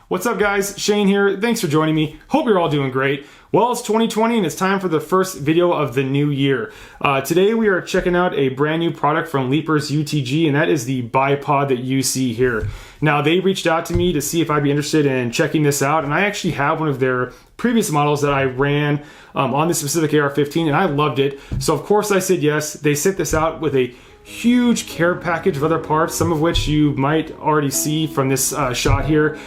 What's up guys, Shane here. Thanks for joining me. Hope you're all doing great. Well, it's 2020 and it's time for the first video of the new year. Today we are checking out a brand new product from Leapers UTG, and that is the bipod that you see here. Now, they reached out to me to see if I'd be interested in checking this out, and I actually have one of their previous models that I ran on this specific AR-15, and I loved it. So of course I said yes. They sent this out with a huge care package of other parts, some of which you might already see from this shot here.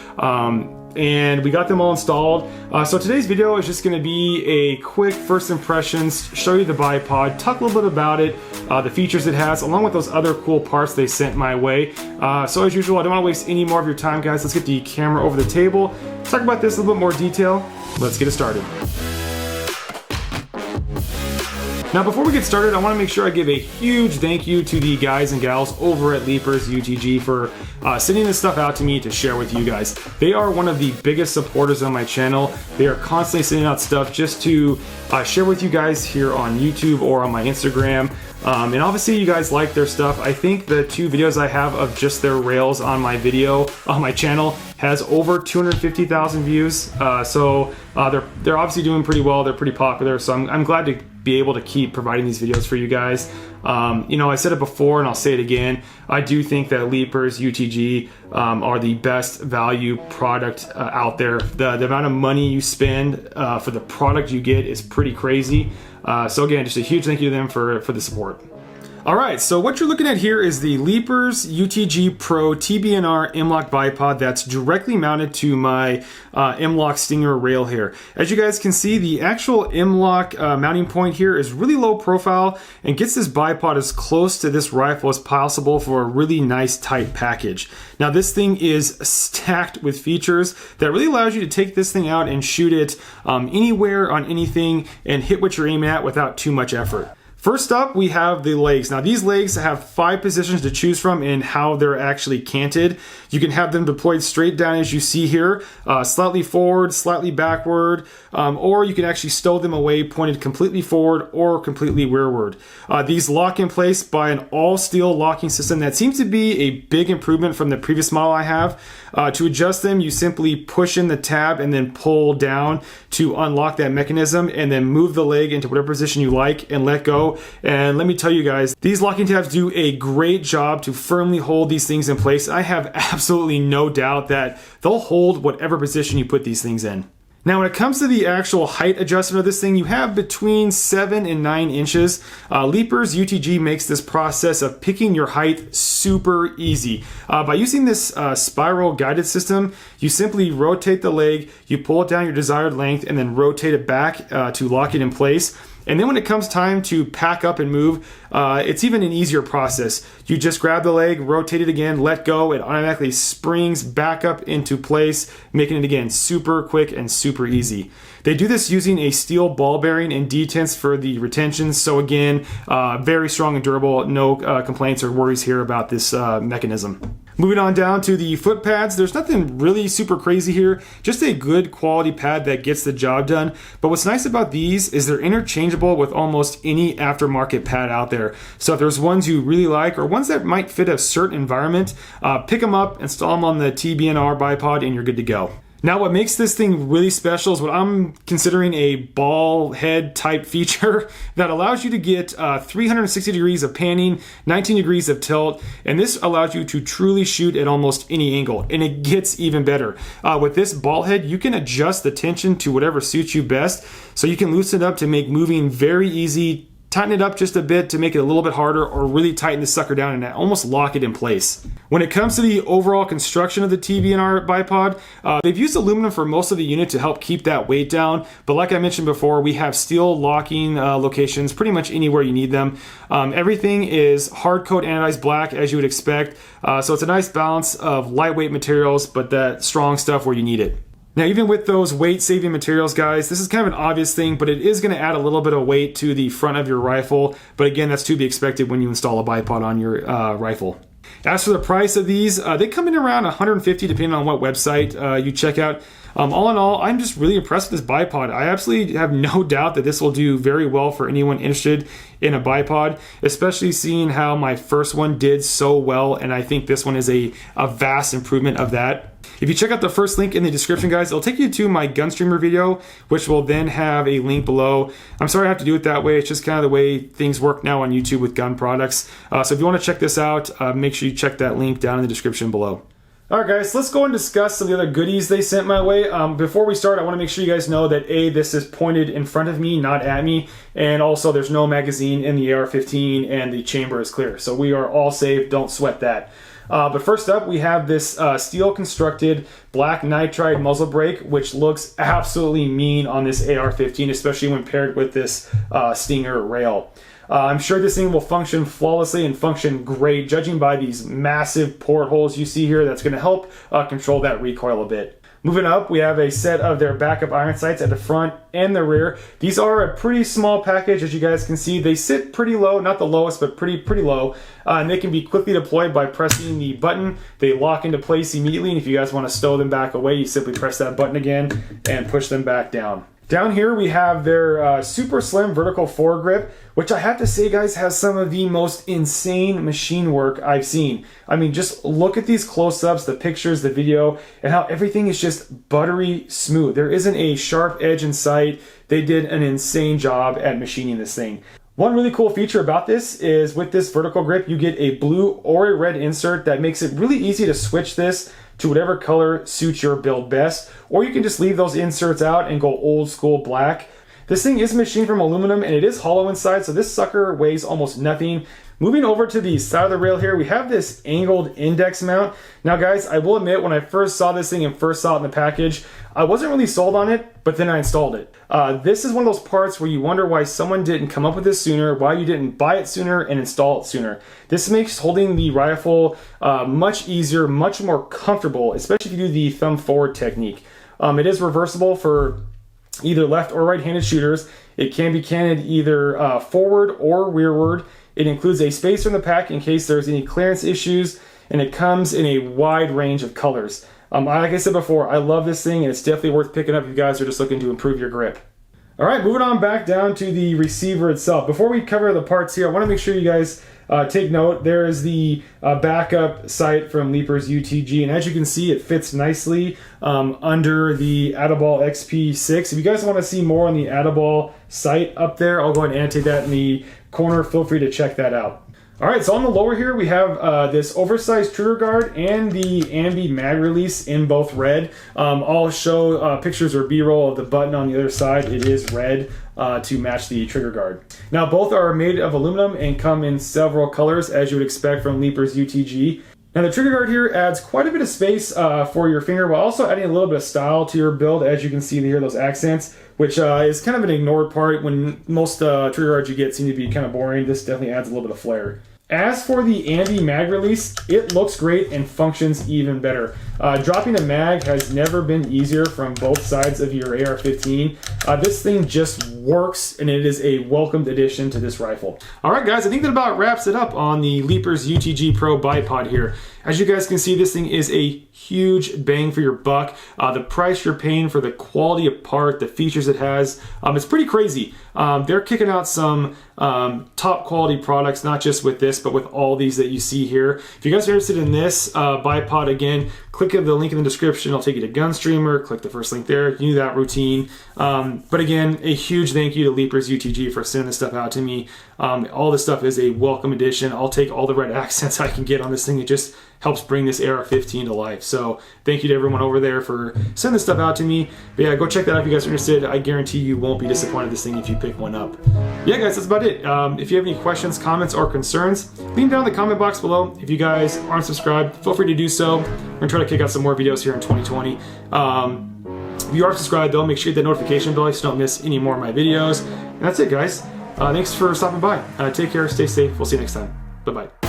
And we got them all installed. So today's video is just gonna be a quick first impressions, show you the bipod, talk a little bit about it, the features it has, along with those other cool parts they sent my way. So as usual, I don't wanna waste any more of your time, guys. Let's get the camera over the table, talk about this in a little bit more detail. Let's get it started. Now, before we get started, I want to make sure I give a huge thank you to the guys and gals over at Leapers UTG for sending this stuff out to me to share with you guys. They are one of the biggest supporters on my channel. They are constantly sending out stuff just to share with you guys here on YouTube or on my Instagram. And obviously you guys like their stuff. I think the 2 videos I have of just their rails on my video, on my channel, has over 250,000 views. So they're obviously doing pretty well. They're pretty popular. So I'm glad to be able to keep providing these videos for you guys. You know, I said it before and I'll say it again. I do think that Leapers UTG are the best value product out there. The amount of money you spend for the product you get is pretty crazy. So again, just a huge thank you to them for the support. All right, so what you're looking at here is the Leapers UTG Pro TBNR m-lok bipod that's directly mounted to my m-lok Stinger rail here. As you guys can see, the actual m-lok mounting point here is really low profile and gets this bipod as close to this rifle as possible for a really nice tight package. Now, this thing is stacked with features that really allows you to take this thing out and shoot it anywhere on anything and hit what you're aiming at without too much effort. First up, we have the legs. Now, these legs have 5 positions to choose from in how they're actually canted. You can have them deployed straight down as you see here, slightly forward, slightly backward, or you can actually stow them away pointed completely forward or completely rearward. These lock in place by an all-steel locking system that seems to be a big improvement from the previous model I have. To adjust them, you simply push in the tab and then pull down to unlock that mechanism, and then move the leg into whatever position you like and let go. And let me tell you guys, these locking tabs do a great job to firmly hold these things in place. I have absolutely no doubt that they'll hold whatever position you put these things in. Now, when it comes to the actual height adjustment of this thing, you have between 7 and 9 inches. Leapers UTG makes this process of picking your height super easy. By using this spiral guided system, you simply rotate the leg, you pull it down your desired length, and then rotate it back to lock it in place. And then when it comes time to pack up and move, it's even an easier process. You just grab the leg, rotate it again, let go, it automatically springs back up into place, making it again super quick and super easy. They do this using a steel ball bearing and detents for the retention. So again, very strong and durable, no complaints or worries here about this mechanism. Moving on down to the foot pads, there's nothing really super crazy here, just a good quality pad that gets the job done. But what's nice about these is they're interchangeable with almost any aftermarket pad out there. So if there's ones you really like or ones that might fit a certain environment, pick them up, install them on the TBNR Bipod, and you're good to go. Now, what makes this thing really special is what I'm considering a ball head type feature that allows you to get 360 degrees of panning, 19 degrees of tilt, and this allows you to truly shoot at almost any angle, and it gets even better. With this ball head, you can adjust the tension to whatever suits you best, so you can loosen it up to make moving very easy, tighten it up just a bit to make it a little bit harder, or really tighten the sucker down and almost lock it in place. When it comes to the overall construction of the TBNR bipod, they've used aluminum for most of the unit to help keep that weight down, but like I mentioned before, we have steel locking locations pretty much anywhere you need them. Everything is hard coat anodized black, as you would expect, so it's a nice balance of lightweight materials but that strong stuff where you need it. Now, even with those weight-saving materials, guys, this is kind of an obvious thing, but it is going to add a little bit of weight to the front of your rifle. But again, that's to be expected when you install a bipod on your rifle. As for the price of these, they come in around $150 depending on what website you check out. All in all, I'm just really impressed with this bipod. I absolutely have no doubt that this will do very well for anyone interested in a bipod, especially seeing how my first one did so well, and I think this one is a vast improvement of that. If you check out the first link in the description, guys, it'll take you to my GunStreamer video, which will then have a link below. I'm sorry I have to do it that way. It's just kind of the way things work now on YouTube with gun products. So if you want to check this out, make sure you check that link down in the description below. All right, guys, let's go and discuss some of the other goodies they sent my way. Before we start, I want to make sure you guys know that A, this is pointed in front of me, not at me, and also there's no magazine in the AR-15 and the chamber is clear. So we are all safe, don't sweat that. But first up, we have this steel constructed black nitride muzzle brake, which looks absolutely mean on this AR-15, especially when paired with this Stinger rail. I'm sure this thing will function flawlessly and function great, judging by these massive portholes you see here. That's going to help control that recoil a bit. Moving up, we have a set of their backup iron sights at the front and the rear. These are a pretty small package, as you guys can see. They sit pretty low, not the lowest, but pretty low. And they can be quickly deployed by pressing the button. They lock into place immediately, and if you guys want to stow them back away, you simply press that button again and push them back down. Down here we have their super slim vertical foregrip, which I have to say, guys, has some of the most insane machine work I've seen. I mean, just look at these close-ups, the pictures, the video, and how everything is just buttery smooth. There isn't a sharp edge in sight. They did an insane job at machining this thing. One really cool feature about this is with this vertical grip, you get a blue or a red insert that makes it really easy to switch this to whatever color suits your build best, or you can just leave those inserts out and go old school black. This thing is machined from aluminum and it is hollow inside, so this sucker weighs almost nothing. Moving over to the side of the rail here, we have this angled index mount. Now guys, I will admit, when I first saw this thing and first saw it in the package, I wasn't really sold on it, but then I installed it. This is one of those parts where you wonder why someone didn't come up with this sooner, why you didn't buy it sooner and install it sooner. This makes holding the rifle much easier, much more comfortable, especially if you do the thumb forward technique. It is reversible for either left or right-handed shooters. It can be cannoned either forward or rearward. It includes a spacer in the pack in case there's any clearance issues, and it comes in a wide range of colors. Like I said before, I love this thing, and it's definitely worth picking up if you guys are just looking to improve your grip. All right, moving on back down to the receiver itself. Before we cover the parts here, I want to make sure you guys take note. There is the backup sight from Leaper's UTG, and as you can see, it fits nicely under the Adaball XP6. If you guys want to see more on the Adaball sight up there, I'll go ahead and annotate that in the corner. Feel free to check that out. All right, so on the lower here, we have this oversized trigger guard and the ambi mag release in both red. I'll show pictures or B-roll of the button on the other side. It is red to match the trigger guard. Now, both are made of aluminum and come in several colors, as you would expect from Leaper's UTG. Now, the trigger guard here adds quite a bit of space for your finger, while also adding a little bit of style to your build. As you can see here, those accents, which is kind of an ignored part when most trigger guards you get seem to be kind of boring. This definitely adds a little bit of flair. As for the ambi mag release, it looks great and functions even better. Dropping a mag has never been easier from both sides of your AR-15. This thing just works, and it is a welcomed addition to this rifle. All right, guys, I think that about wraps it up on the Leaper's UTG Pro Bipod here. As you guys can see, this thing is a huge bang for your buck. The price you're paying for the quality of part, the features it has, it's pretty crazy. They're kicking out some top quality products, not just with this, but with all these that you see here. If you guys are interested in this bipod, again, click the link in the description. I'll take you to GunStreamer. Click the first link there. You do that routine. But again, a huge thank you to Leaper's UTG for sending this stuff out to me. All this stuff is a welcome addition. I'll take all the red accents I can get on this thing. It just helps bring this AR-15 to life. So thank you to everyone over there for sending this stuff out to me. But yeah, go check that out if you guys are interested. I guarantee you won't be disappointed in this thing if you pick one up. Yeah, guys, that's about it. If you have any questions, comments, or concerns, leave them down in the comment box below. If you guys aren't subscribed, feel free to do so. We're going to try to kick out some more videos here in 2020. If you are subscribed, though, make sure you hit that notification bell so you don't miss any more of my videos. And that's it, guys. Thanks for stopping by. Take care, stay safe. We'll see you next time. Bye-bye.